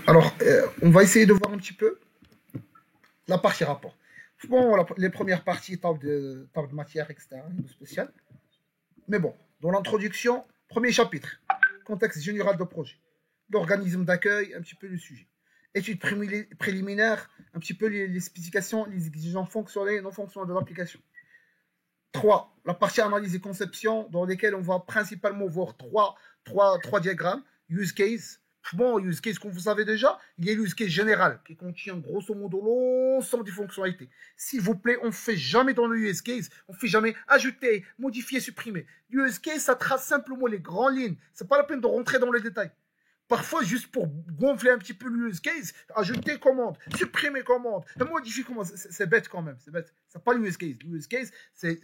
Alors, on va essayer de voir un petit peu la partie rapport. Bon, les premières parties, table de matière, etc., rien de spécial. Mais bon, dans l'introduction, premier chapitre, contexte général de projet, l'organisme d'accueil, un petit peu le sujet. Études préliminaires, un petit peu les spécifications, les exigences fonctionnelles et non fonctionnelles de l'application. 3. La partie analyse et conception, dans lesquelles on va principalement voir trois diagrammes. Use case. Bon, use case, comme vous savez déjà, il y a l'use case général, qui contient grosso modo l'ensemble des fonctionnalités. S'il vous plaît, on ne fait jamais dans le use case, on ne fait jamais ajouter, modifier, supprimer. L'use case, ça trace simplement les grandes lignes. C'est pas la peine de rentrer dans les détails. Parfois, juste pour gonfler un petit peu l'use case, ajouter commande, supprimer commande, modifier commande, c'est bête quand même, c'est bête. C'est pas l'use case. L'use case, c'est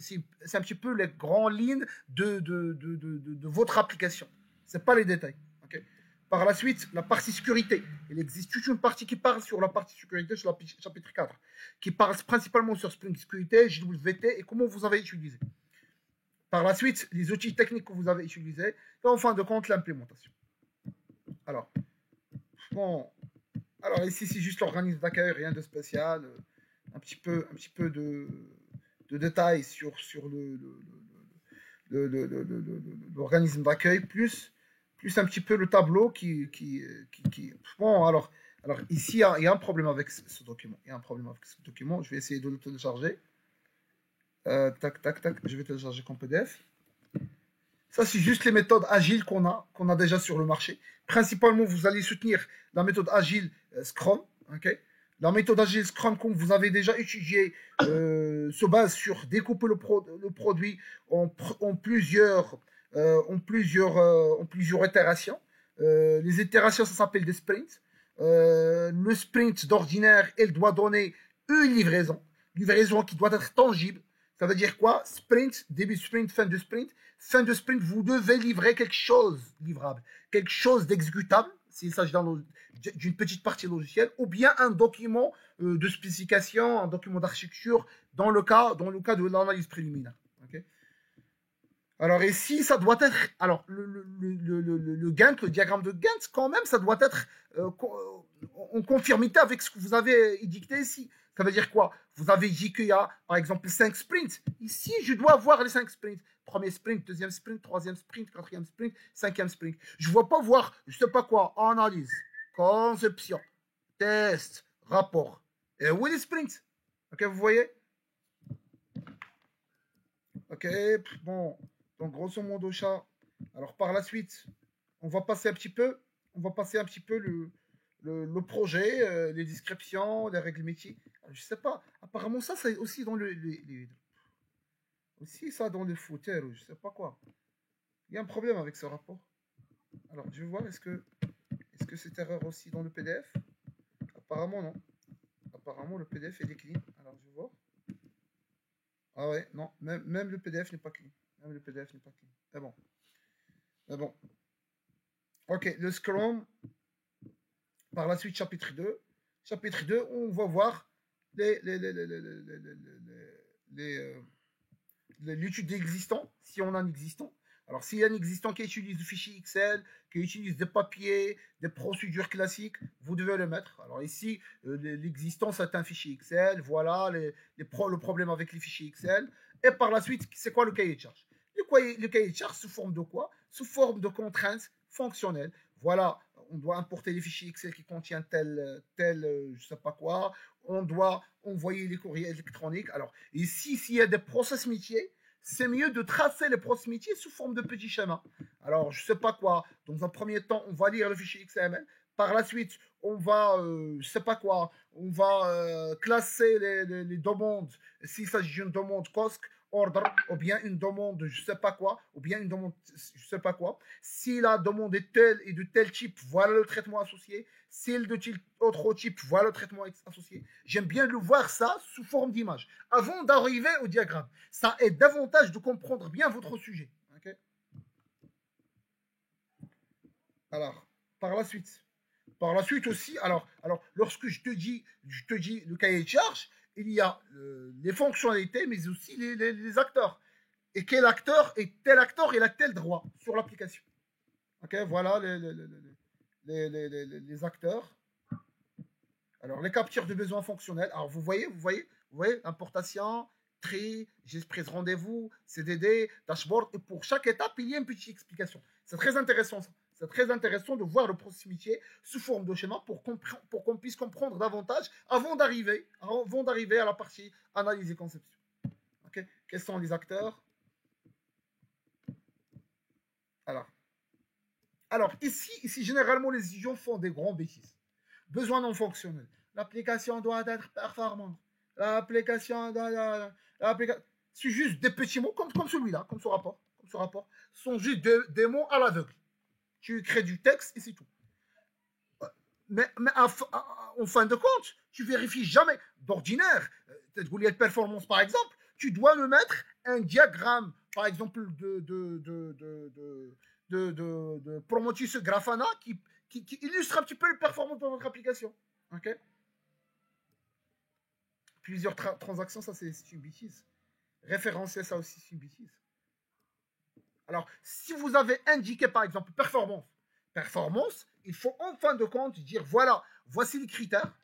un petit peu les grandes lignes de votre application. C'est pas les détails. Okay. Par la suite, la partie sécurité. Il existe toute une partie qui parle sur la partie sécurité, sur le chapitre 4, qui parle principalement sur Spring Sécurité, JWT et comment vous avez utilisé. Par la suite, les outils techniques que vous avez utilisés, et en fin de compte, l'implémentation. Alors, bon, alors ici c'est juste l'organisme d'accueil, rien de spécial, un petit peu de détails sur l'organisme d'accueil, plus un petit peu le tableau qui bon, alors ici il y a un problème avec ce document, je vais essayer de le télécharger, tac, je vais télécharger comme PDF. Ça, c'est juste les méthodes agiles qu'on a déjà sur le marché. Principalement, vous allez soutenir la méthode agile Scrum. Okay. La méthode agile Scrum, comme vous avez déjà étudié, se base sur découper le produit en plusieurs itérations. Les itérations, ça s'appelle des sprints. Le sprint d'ordinaire, elle doit donner une livraison qui doit être tangible. Ça veut dire quoi? Sprint, début de sprint, fin de sprint. Fin de sprint, vous devez livrer quelque chose livrable, quelque chose d'exécutable, s'il s'agit d'une petite partie logicielle, ou bien un document de spécification, un document d'architecture, dans le cas de l'analyse préliminaire. Okay. Alors ici, ça doit être... Alors, le Gantt, le diagramme de Gantt, quand même, ça doit être en conformité avec ce que vous avez édicté ici. Ça veut dire quoi? Vous avez dit qu'il y a, par exemple, 5 sprints. Ici, je dois avoir les 5 sprints. Premier sprint, deuxième sprint, troisième sprint, quatrième sprint, cinquième sprint. Je ne vois pas voir, je ne sais pas quoi, analyse, conception, test, rapport. Et où est les sprints? Ok, vous voyez? Ok, bon. Donc, grosso modo, chat. Alors, par la suite, on va passer un petit peu le projet, les descriptions, les règles métiers. Je sais pas. Apparemment, ça, c'est aussi dans aussi ça dans le footer, ou je sais pas quoi. Il y a un problème avec ce rapport. Alors, je vais voir, est-ce que cette erreur aussi dans le PDF? Apparemment, non. Apparemment, le PDF est clean. Alors, je vais voir. Ah ouais, non, même le PDF n'est pas clean. Même le PDF n'est pas clean. Mais bon. Mais bon. Ok, le Scrum. Par la suite, chapitre 2. Chapitre 2, on va voir l'étude existant, si on a un existant. Alors, s'il y a un existant qui utilise du fichier Excel, qui utilise des papiers, des procédures classiques, vous devez le mettre. Alors ici, l'existant, c'est un fichier Excel. Voilà le problème avec les fichiers Excel. Et par la suite, c'est quoi le cahier de charge? Le cahier de charge sous forme de quoi? Sous forme de contraintes fonctionnelles. Voilà, on doit importer les fichiers Excel qui contiennent tel je sais pas quoi. On doit envoyer les courriers électroniques. Alors, ici, s'il y a des process métiers, c'est mieux de tracer les process métiers sous forme de petits schémas. Alors, je sais pas quoi. Dans un premier temps, on va lire le fichier XML. Par la suite, on va, je sais pas quoi, on va classer les demandes. S'il s'agit d'une demande COSC, order, ou bien une demande je sais pas quoi, ou bien une demande je sais pas quoi. Si la demande est telle et de tel type, voilà le traitement associé. Si elle est de autre type, voilà le traitement associé. J'aime bien le voir ça sous forme d'image. Avant d'arriver au diagramme, ça aide davantage de comprendre bien votre sujet. Okay. Alors, par la suite aussi, alors lorsque je te dis le cahier de charge, il y a les fonctionnalités, mais aussi les acteurs. Et quel acteur et tel acteur il a tel droit sur l'application. Ok, voilà les acteurs. Alors, les captures de besoins fonctionnels. Alors, vous voyez, importation, tri, gestion prise rendez-vous, CDD, dashboard. Et pour chaque étape, il y a une petite explication. C'est très intéressant, ça. C'est très intéressant de voir le processus métier sous forme de schéma pour qu'on puisse comprendre davantage avant d'arriver à la partie analyse et conception. Okay. Quels sont les acteurs? Alors ici, généralement, les étudiants font des grands bêtises. Besoin non fonctionnel. L'application doit être performante. C'est juste des petits mots comme celui-là, comme ce rapport. Ce sont juste des mots à l'aveugle. Tu crées du texte et c'est tout. Mais en fin de compte, tu vérifies jamais. D'ordinaire, peut-être que de performance par exemple, tu dois me mettre un diagramme, par exemple, de Prometheus Grafana qui illustre un petit peu les performances de votre application. Ok. Plusieurs transactions, ça c'est une bêtise. Référencier, ça aussi c'est une bêtise. Alors, si vous avez indiqué par exemple performance, il faut en fin de compte dire voilà, voici les critères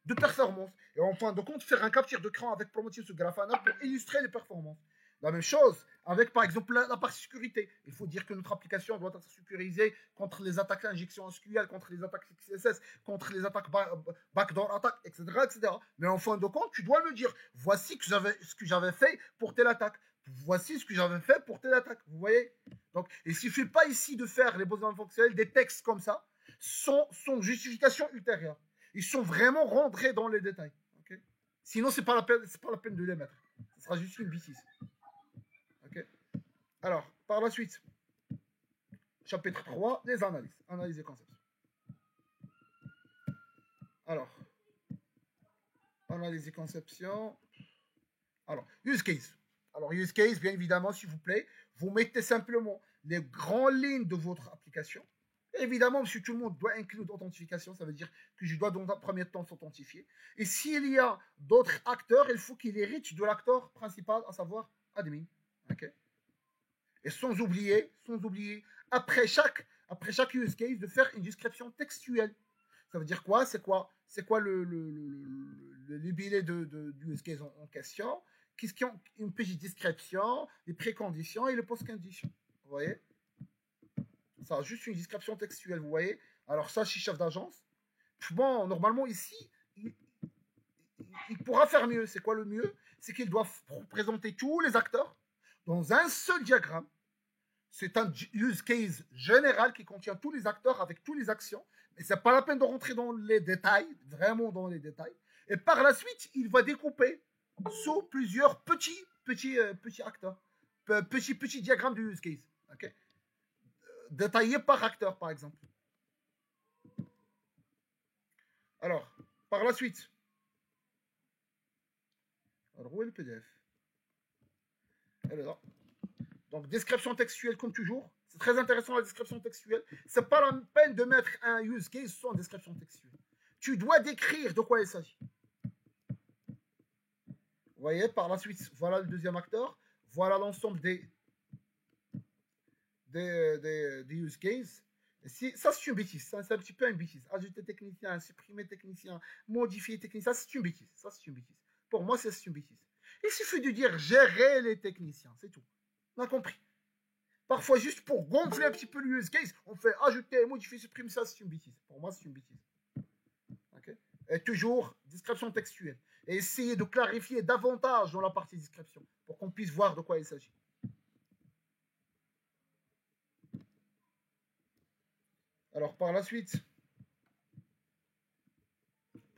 de performance. Et en fin de compte, faire un capture d'écran avec Prometheus Grafana pour illustrer les performances. La même chose avec, par exemple, la partie sécurité. Il faut dire que notre application doit être sécurisée contre les attaques injection SQL, contre les attaques CSS, contre les attaques backdoor attack, etc., etc. Mais en fin de compte, tu dois me dire, voici ce que j'avais fait pour telle attaque. Voici ce que j'avais fait pour telle attaque. Vous voyez? Donc, il ne suffit pas ici de faire les besoins fonctionnels, des textes comme ça, sans justification ultérieure. Ils sont vraiment rentrés dans les détails. Okay. Sinon, ce n'est pas la peine de les mettre. Ce sera juste une bêtise. Okay. Alors, par la suite, chapitre 3, les analyses. Analyse et conception. Alors, analyse et conception. Alors, use case. Alors, use case, bien évidemment, s'il vous plaît, vous mettez simplement les grandes lignes de votre application. Et évidemment, si tout le monde doit inclure l'authentification, ça veut dire que je dois dans un premier temps s'authentifier. Et s'il y a d'autres acteurs, il faut qu'il hérite de l'acteur principal, à savoir admin. Okay. Et sans oublier, après chaque use case, de faire une description textuelle. Ça veut dire quoi? C'est quoi le libellé du use case en question? Une petite description, les préconditions et les post-conditions. Vous voyez? Ça, juste une description textuelle, vous voyez? Alors ça, chez chef d'agence. Bon, normalement, ici, il pourra faire mieux. C'est quoi le mieux? C'est qu'il doit présenter tous les acteurs dans un seul diagramme. C'est un use case général qui contient tous les acteurs avec toutes les actions. Mais c'est pas la peine de rentrer dans les détails, vraiment dans les détails. Et par la suite, il va découper sous plusieurs petits acteurs. Petits diagrammes de use case. Okay? Détaillés par acteur, par exemple. Alors, par la suite. Alors, où est le PDF? Elle est là. Donc, description textuelle comme toujours. C'est très intéressant la description textuelle. C'est pas la peine de mettre un use case sans description textuelle. Tu dois décrire de quoi il s'agit. Vous voyez, par la suite, voilà le deuxième acteur. Voilà l'ensemble des use cases. Ça, c'est une bêtise. C'est un petit peu une bêtise. Ajouter technicien, supprimer technicien, modifier technicien, ça, c'est une bêtise. Pour moi, c'est une bêtise. Il suffit de dire gérer les techniciens. C'est tout. On a compris. Parfois, juste pour gonfler un petit peu le use case, on fait ajouter, modifier, supprimer, ça, c'est une bêtise. Pour moi, c'est une bêtise. Okay. Et toujours, description textuelle. Et essayer de clarifier davantage dans la partie description pour qu'on puisse voir de quoi il s'agit. Alors, par la suite,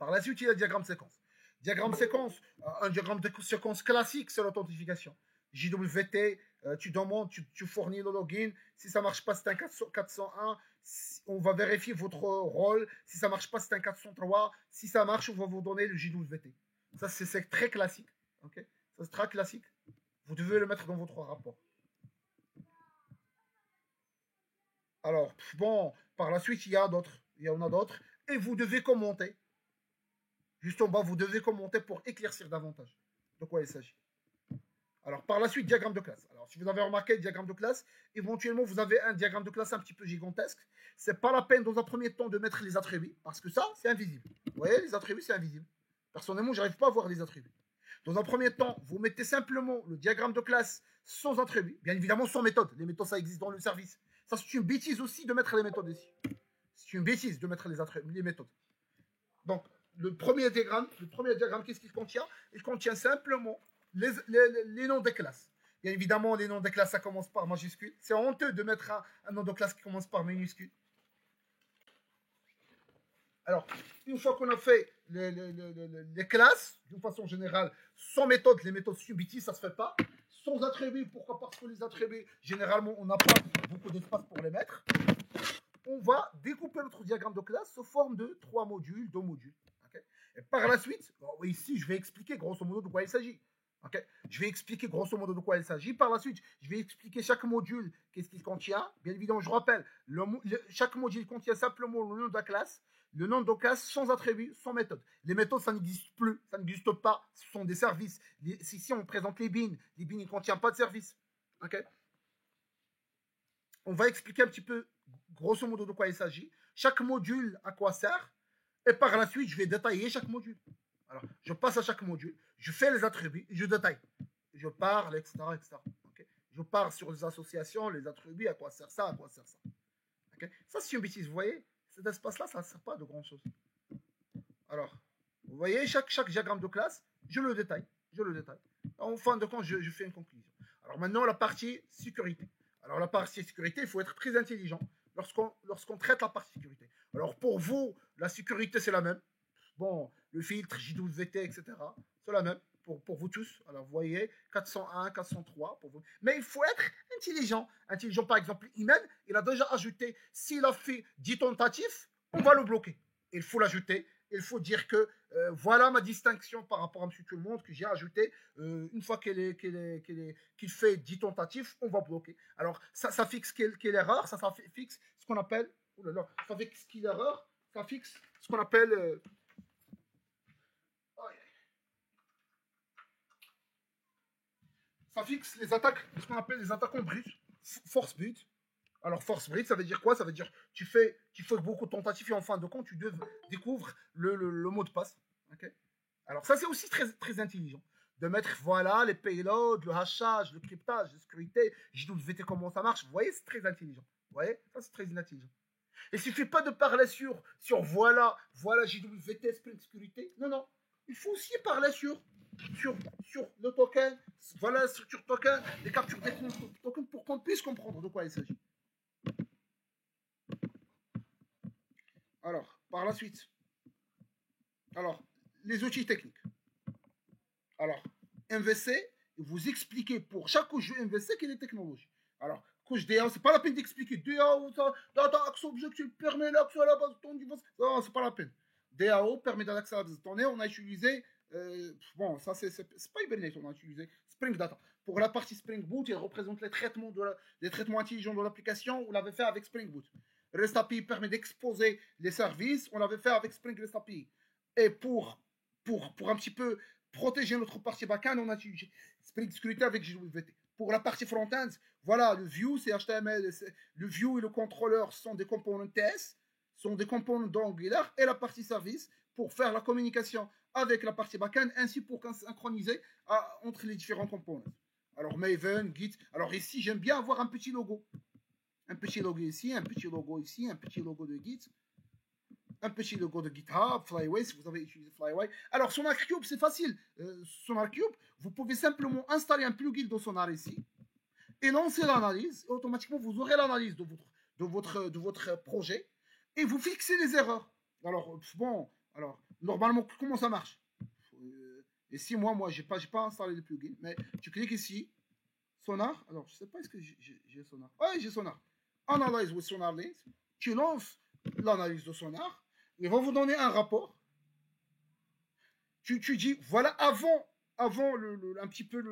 il y a le diagramme séquence. Diagramme séquence, un diagramme de séquence classique, c'est l'authentification. JWT, tu demandes, tu fournis le login. Si ça ne marche pas, c'est un 401. On va vérifier votre rôle. Si ça ne marche pas, c'est un 403. Si ça marche, on va vous donner le JWT. Ça, c'est très classique. Okay. Ça, c'est très classique. Vous devez le mettre dans votre rapport. Alors, bon, par la suite, il y en a d'autres. Et vous devez commenter. Juste en bas, vous devez commenter pour éclaircir davantage de quoi il s'agit. Alors, par la suite, diagramme de classe. Alors, si vous avez remarqué le diagramme de classe, éventuellement, vous avez un diagramme de classe un petit peu gigantesque. C'est pas la peine, dans un premier temps, de mettre les attributs, parce que ça, c'est invisible. Vous voyez, les attributs, c'est invisible. Personnellement, j'arrive pas à voir les attributs. Dans un premier temps, vous mettez simplement le diagramme de classe sans attributs, bien évidemment sans méthode. Les méthodes, ça existe dans le service. Ça, c'est une bêtise aussi de mettre les méthodes ici. C'est une bêtise de mettre les méthodes. Donc, le premier diagramme, qu'est-ce qu'il contient? Il contient simplement les noms des classes. Bien évidemment, les noms des classes, ça commence par majuscule. C'est honteux de mettre un nom de classe qui commence par minuscule. Alors, une fois qu'on a fait les classes, d'une façon générale, sans méthode, les méthodes subitives, ça ne se fait pas. Sans attributs, pourquoi? Parce que les attributs, généralement, on n'a pas beaucoup d'espace pour les mettre. On va découper notre diagramme de classe sous forme de 3 modules, 2 modules. Okay, et par la suite, ici, je vais expliquer grosso modo de quoi il s'agit. Okay, je vais expliquer grosso modo de quoi il s'agit. Par la suite, je vais expliquer chaque module, qu'est-ce qu'il contient. Bien évidemment, je rappelle, chaque module contient simplement le nom de la classe, le nom de classe sans attribut, sans méthode. Les méthodes, ça n'existe plus, ça n'existe pas. Ce sont des services. Ici, on présente les bins. Les bins ne contiennent pas de service. Okay, on va expliquer un petit peu, grosso modo, de quoi il s'agit. Chaque module, à quoi sert. Et par la suite, je vais détailler chaque module. Alors, je passe à chaque module, je fais les attributs, je détaille. Je parle, etc. etc. Okay, je pars sur les associations, les attributs, à quoi sert ça, à quoi sert ça. Okay, ça, c'est une bêtise. Vous voyez, cet espace-là, ça ne sert pas de grand-chose. Alors, vous voyez, chaque diagramme de classe, je le détaille. En fin de compte, je fais une conclusion. Alors maintenant, la partie sécurité. Alors la partie sécurité, il faut être très intelligent lorsqu'on traite la partie sécurité. Alors pour vous, la sécurité, c'est la même. Bon, le filtre, JWT, etc. C'est la même pour vous tous. Alors vous voyez, 401, 403 pour vous. Mais il faut être intelligent. Intelligent, par exemple, Iman, il a déjà ajouté, s'il a fait 10 tentatifs, on va le bloquer. Il faut l'ajouter. Il faut dire que voilà ma distinction par rapport à monsieur tout le monde que j'ai ajouté. Une fois qu'il fait 10 tentatifs, on va bloquer. Alors, ça fixe quelle erreur, ça fixe ce qu'on appelle. Oh là là, ça fixe quelle erreur, ça fixe ce qu'on appelle. Ça fixe les attaques, ce qu'on appelle les attaques en brut, force brute. Alors, force brute, ça veut dire quoi? Ça veut dire tu fais beaucoup de tentatives et en fin de compte, tu découvres le mot de passe. Okay, alors, ça, c'est aussi très, très intelligent. De mettre, voilà, les payloads, le hachage, le cryptage, la sécurité, JWT, comment ça marche. Vous voyez, c'est très intelligent. Vous voyez, ça, c'est très intelligent. Il ne suffit pas de parler sur voilà, JWT, Spring Sécurité. Non, non. Il faut aussi parler sur le token, voilà la structure token, les captures des tokens pour qu'on puisse comprendre de quoi il s'agit. Alors, par la suite, alors, les outils techniques. Alors, MVC, vous expliquez pour chaque couche de MVC quelle est la technologie. Alors, couche DAO, c'est pas la peine d'expliquer. DAO, data access objective permet l'accès à la base de données. Non, c'est pas la peine. DAO permet d'accès à la base de données. On a utilisé, bon, ça c'est pas Hibernate, on a utilisé Spring Data. Pour la partie Spring Boot, il représente les traitements intelligents de l'application. On l'avait fait avec Spring Boot. REST API permet d'exposer les services. On l'avait fait avec Spring REST API. Et pour un petit peu protéger notre partie backend, on a utilisé Spring Security avec JWT. Pour la partie front-end, voilà, le view, c'est HTML. Le view et le contrôleur sont des composants TS, sont des composants d'Angular, et la partie service pour faire la communication avec la partie backend, ainsi pour synchroniser entre les différents composants. Alors Maven, Git. Alors ici, j'aime bien avoir un petit logo. Un petit logo ici, un petit logo ici, un petit logo de Git. Un petit logo de GitHub, Flyway, si vous avez utilisé Flyway. Alors, SonarCube, c'est facile. SonarCube, vous pouvez simplement installer un plugin de Sonar ici et lancer l'analyse. Et automatiquement, vous aurez l'analyse de votre projet et vous fixez les erreurs. Alors, bon, alors, normalement, comment ça marche? Ici, moi, j'ai pas installé le plugin, mais tu cliques ici, Sonar. Alors, je sais pas, est-ce que j'ai Sonar? Oui, j'ai Sonar. Analyze with Sonar Link. Tu lances l'analyse de Sonar. Ils vont vous donner un rapport. Tu dis, voilà, avant un petit peu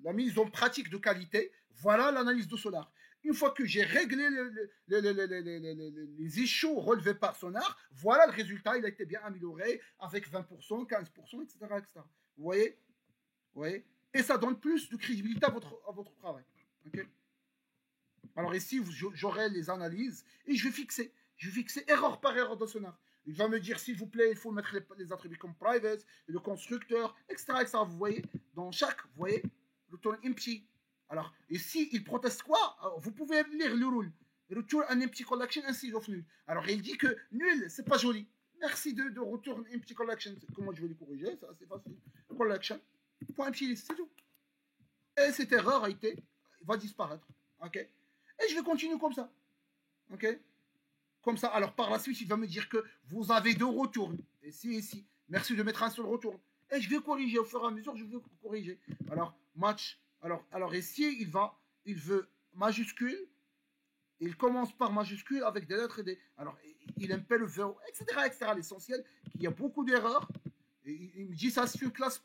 la mise en pratique de qualité, voilà l'analyse de Sonar. Une fois que j'ai réglé les issues relevés par Sonar, voilà le résultat, il a été bien amélioré avec 20%, 15%, etc. etc. Vous voyez? Vous voyez? Et ça donne plus de crédibilité à votre travail. Okay? Alors ici, j'aurai les analyses et je vais fixer. Je vais fixer erreur par erreur dans Sonar. Il va me dire, s'il vous plaît, il faut mettre les attributs comme private, le constructeur, etc., etc. Vous voyez, dans chaque, vous voyez, return empty. Alors, ici, il proteste quoi? Alors, vous pouvez lire le rule. Return an empty collection instead of null. Alors, il dit que nul, c'est pas joli. Merci de return empty collection. Comment je vais le corriger? Ça, c'est facile. Collection. Point empty list, c'est tout. Et cette erreur a été, va disparaître. Ok? Et je vais continuer comme ça. Ok? Comme ça. Alors par la suite, il va me dire que vous avez deux retours. Ici, ici. Merci de mettre un seul retour. Et je vais corriger au fur et à mesure, je vais corriger. Alors, match. Alors ici, il veut majuscule. Il commence par majuscule avec des lettres et des. Alors, il aime pas le verbe, etc., etc. L'essentiel, qu'il y a beaucoup d'erreurs. Il me dit ça, c'est une classe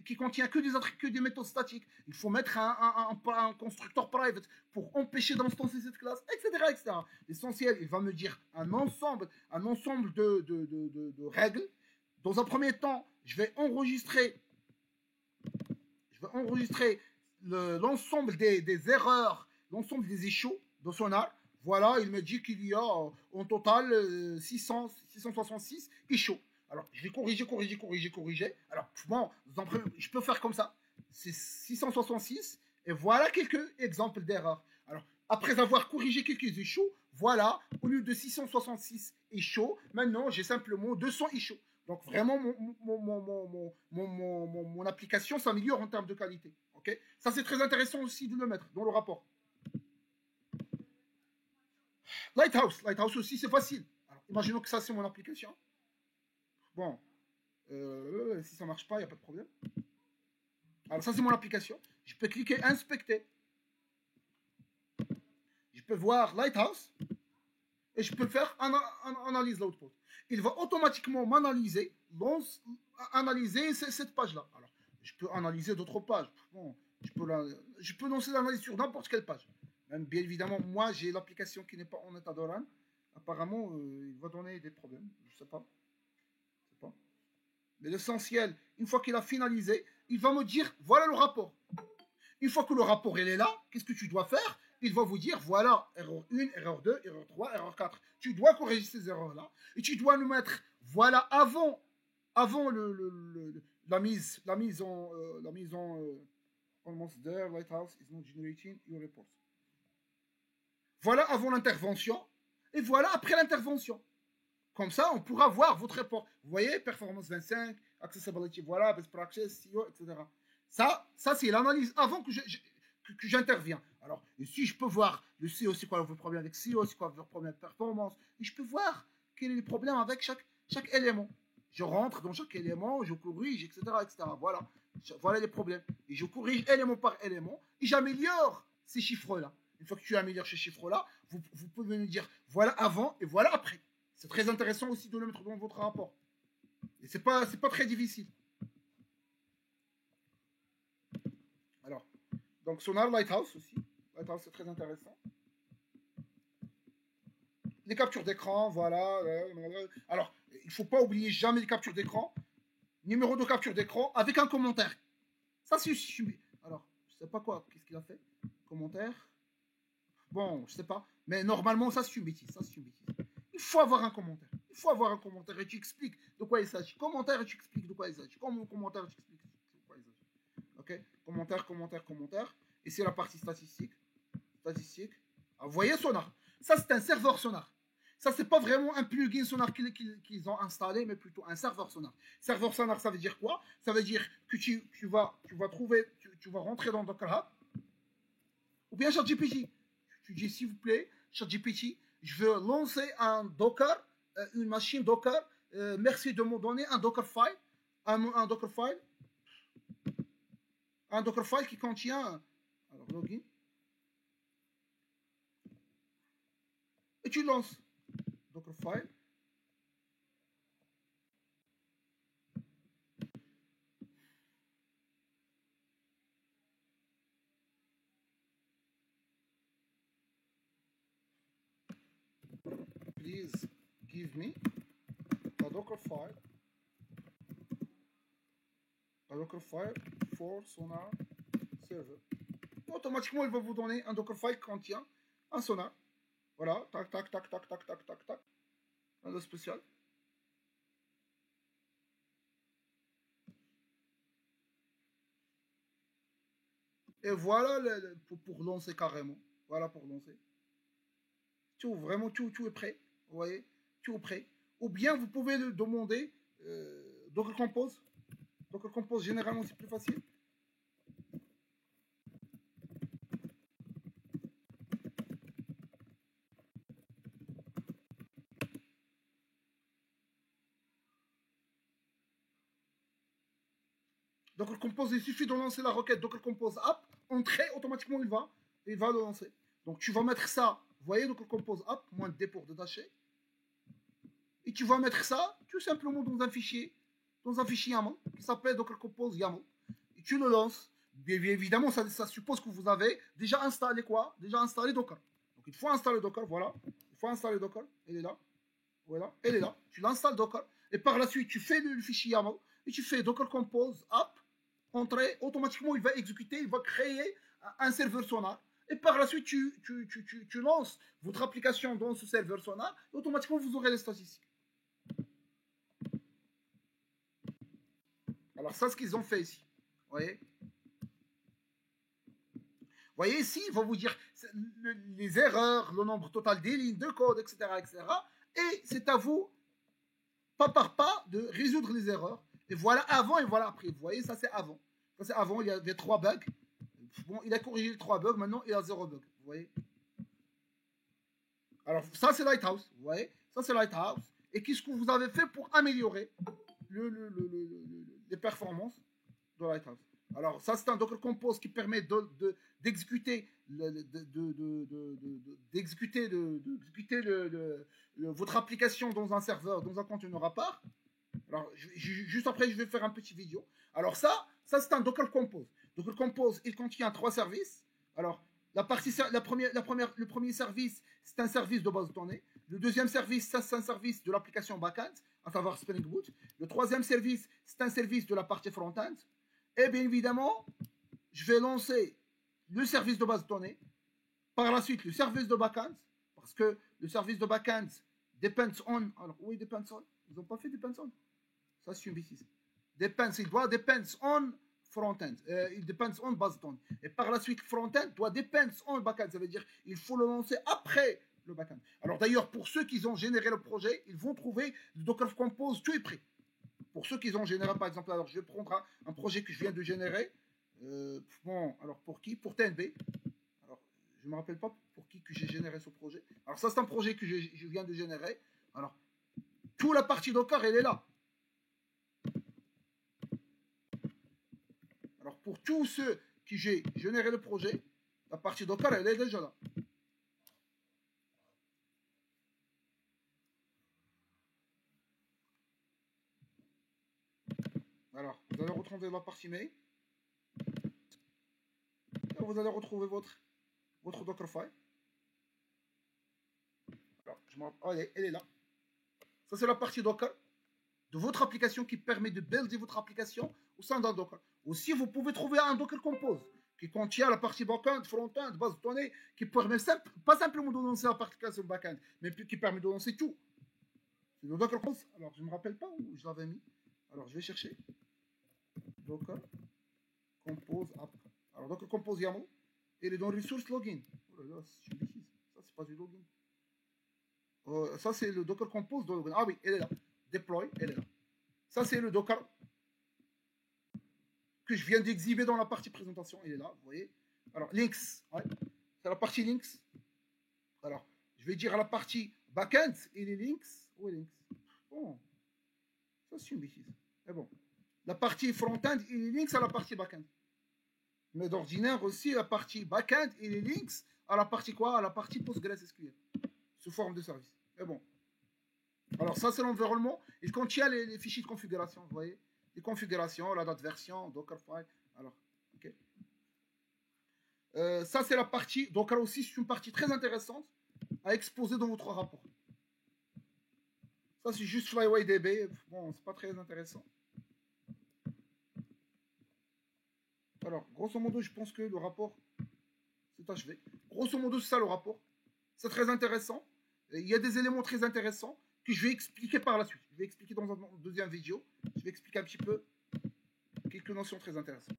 qui contient que des méthodes statiques. Il faut mettre un constructeur private pour empêcher d'instancer cette classe, etc., etc. L'essentiel, il va me dire un ensemble de règles. Dans un premier temps, je vais enregistrer l'ensemble des erreurs, l'ensemble des issues de Sonar. Voilà, il me dit qu'il y a en total 666 issues. Alors, je vais corriger. Alors, bon, je peux faire comme ça. C'est 666. Et voilà quelques exemples d'erreurs. Alors, après avoir corrigé quelques issues, voilà, au lieu de 666 issues, maintenant, j'ai simplement 200 issues. Donc, vraiment, mon application s'améliore en termes de qualité. Okay, ça, c'est très intéressant aussi de le mettre dans le rapport. Lighthouse aussi, c'est facile. Alors, imaginons que ça, c'est mon application. Bon, si ça marche pas, il n'y a pas de problème. Alors ça, c'est mon application. Je peux cliquer inspecter. Je peux voir Lighthouse et je peux faire analyse l'output. Il va automatiquement m'analyser, analyser cette page-là. Alors, je peux analyser d'autres pages. Bon, je peux lancer l'analyse sur n'importe quelle page. Même bien évidemment, moi, j'ai l'application qui n'est pas en état de run. Apparemment, il va donner des problèmes. Je sais pas. Mais l'essentiel, une fois qu'il a finalisé, il va me dire, voilà le rapport. Une fois que le rapport il est là, qu'est-ce que tu dois faire? Il va vous dire, voilà, erreur 1, erreur 2, erreur 3, erreur 4. Tu dois corriger ces erreurs-là. Et tu dois nous mettre, voilà, avant la mise en almost there, Lighthouse is not generating your reports. Voilà avant l'intervention. Et voilà après l'intervention. Comme ça, on pourra voir votre report. Vous voyez, performance 25, accessibility, voilà, best practice, CEO, etc. Ça c'est l'analyse avant que j'interviens. Alors, ici, je peux voir le CEO, c'est quoi vos problèmes avec CEO, c'est quoi vos problèmes de performance. Et je peux voir quels sont les problèmes avec chaque élément. Je rentre dans chaque élément, je corrige, etc., etc. Voilà les problèmes. Et je corrige élément par élément et j'améliore ces chiffres-là. Une fois que tu améliores ces chiffres-là, vous pouvez me dire voilà avant et voilà après. C'est très intéressant aussi de le mettre dans votre rapport. Et c'est pas très difficile. Alors, donc Sonar Lighthouse aussi. Lighthouse, c'est très intéressant. Les captures d'écran, voilà. Alors, il ne faut pas oublier jamais les captures d'écran. Numéro de capture d'écran avec un commentaire. Ça, c'est... Alors, je sais pas quoi. Qu'est-ce qu'il a fait? Commentaire. Bon, je sais pas. Mais normalement, ça, c'est une bêtise. Il faut avoir un commentaire. Et tu expliques de quoi il s'agit. Commentaire et tu expliques de quoi il s'agit. Comme commentaire et tu expliques de quoi il s'agit. Ok? Commentaire. Et c'est la partie statistique. Ah, vous voyez Sonar. Ça, c'est un serveur Sonar. Ça, c'est pas vraiment un plugin Sonar qu'ils ont installé, mais plutôt un serveur Sonar. Serveur Sonar, ça veut dire quoi? Ça veut dire que tu vas rentrer dans Docker Hub ou bien ChatGPT. Tu dis, s'il vous plaît, ChatGPT, je veux lancer un Docker, une machine Docker. Merci de me donner un Docker file. Un Docker file qui contient. Alors, login. Et tu lances. Docker file. Please give me a Docker file. A Docker file for Sonar Server. Automatiquement, il va vous donner un Dockerfile qui contient un Sonar. Voilà, tac, tac, tac, tac, tac, tac, tac, tac. Un spécial. Et voilà pour lancer carrément. Voilà pour lancer. Tout, vraiment, tout est prêt. Vous voyez, tout est prêt. Ou bien vous pouvez le demander Docker Compose. Docker Compose, généralement, c'est plus facile. Docker Compose, il suffit de lancer la requête Docker Compose app, entrer, automatiquement il va le lancer. Donc tu vas mettre ça, vous voyez Docker Compose app, moins de D pour détacher. Et tu vas mettre ça tout simplement dans un fichier YAML qui s'appelle Docker Compose YAML. Et tu le lances. Bien évidemment, ça suppose que vous avez déjà installé quoi? Déjà installé Docker. Donc il faut installer Docker, voilà. Il faut installer Docker, elle est là. Voilà, elle est là. Tu l'installes Docker. Et par la suite, tu fais le fichier YAML et tu fais Docker Compose app, entrer, automatiquement il va exécuter, il va créer un serveur Sonar. Et par la suite, tu lances votre application dans ce serveur Sonar et automatiquement vous aurez les statistiques. Alors ça, c'est ce qu'ils ont fait ici. Vous voyez? Vous voyez ici, il va vous dire les erreurs, le nombre total des lignes de code, etc. etc. Et c'est à vous, pas par pas, de résoudre les erreurs. Et voilà avant et voilà après. Vous voyez, ça c'est avant. Ça c'est avant, il y avait 3 bugs. Bon, il a corrigé les 3 bugs, maintenant il a 0 bug. Vous voyez? Alors ça c'est Lighthouse. Vous voyez? Ça c'est Lighthouse. Et qu'est-ce que vous avez fait pour améliorer les performances de Lighthouse? Alors ça c'est un Docker Compose qui permet d'exécuter votre application dans un serveur, dans un conteneur à part. Alors juste après je vais faire un petit vidéo. Alors ça c'est un Docker Compose. Docker Compose il contient 3 services. Alors le premier service, c'est un service de base de données. Le deuxième service, ça, c'est un service de l'application backend, à savoir Spring Boot. Le troisième service, c'est un service de la partie front-end. Et bien évidemment, je vais lancer le service de base de données. Par la suite, le service de backend, parce que le service de backend depends on. Alors, oui, depends on. Ils n'ont pas fait depends on. Ça, c'est une bêtise. Il doit depends on front-end. Il depends on base de données. Et par la suite, front-end doit depends on backend. Ça veut dire qu'il faut le lancer après le backend. Alors d'ailleurs, pour ceux qui ont généré le projet, ils vont trouver le Docker Compose, tout est prêt. Pour ceux qui ont généré, par exemple, alors je vais prendre un projet que je viens de générer. Bon, alors pour qui? Pour TNB. Alors, je ne me rappelle pas pour qui que j'ai généré ce projet. Alors ça, c'est un projet que je viens de générer. Alors, toute la partie Docker, elle est là. Alors, pour tous ceux qui j'ai généré le projet, la partie Docker, elle est déjà là. Alors, vous allez retrouver la partie mail. Et vous allez retrouver votre Dockerfile. Alors, elle est là. Ça, c'est la partie Docker de votre application qui permet de builder votre application au sein d'un Docker. Aussi, vous pouvez trouver un Docker Compose qui contient la partie backend, front-end, base de données, qui permet pas simplement de lancer la application backend, mais qui permet de lancer tout. C'est le Docker Compose. Alors, je ne me rappelle pas où je l'avais mis. Alors, je vais chercher. Docker Compose App. Alors, Docker Compose YAML. Il est dans Resource Login. Oh là là, c'est une bêtise. Ça, c'est pas du login. Ça, c'est le Docker Compose de login. Ah oui, elle est là. Deploy, elle est là. Ça, c'est le Docker que je viens d'exhiber dans la partie présentation. Il est là, vous voyez. Alors, links. Ouais. C'est la partie links. Alors, je vais dire à la partie backend et les links. Où est links? Bon. Ça, c'est une bêtise. Mais bon. La partie front-end et les links à la partie backend. Mais d'ordinaire aussi, la partie backend et les links à la partie quoi? À la partie PostgreSQL. Sous forme de service. Mais bon. Alors, ça, c'est l'environnement. Il contient les fichiers de configuration, vous voyez. Les configurations, la date version, Dockerfile. Alors, ok. Ça, c'est la partie. Docker aussi, c'est une partie très intéressante à exposer dans votre rapport. Ça, c'est juste FlyWayDB. Bon, c'est pas très intéressant. Alors, grosso modo, je pense que le rapport s'est achevé. Grosso modo, c'est ça le rapport. C'est très intéressant. Il y a des éléments très intéressants que je vais expliquer par la suite. Je vais expliquer dans une deuxième vidéo. Je vais expliquer un petit peu quelques notions très intéressantes.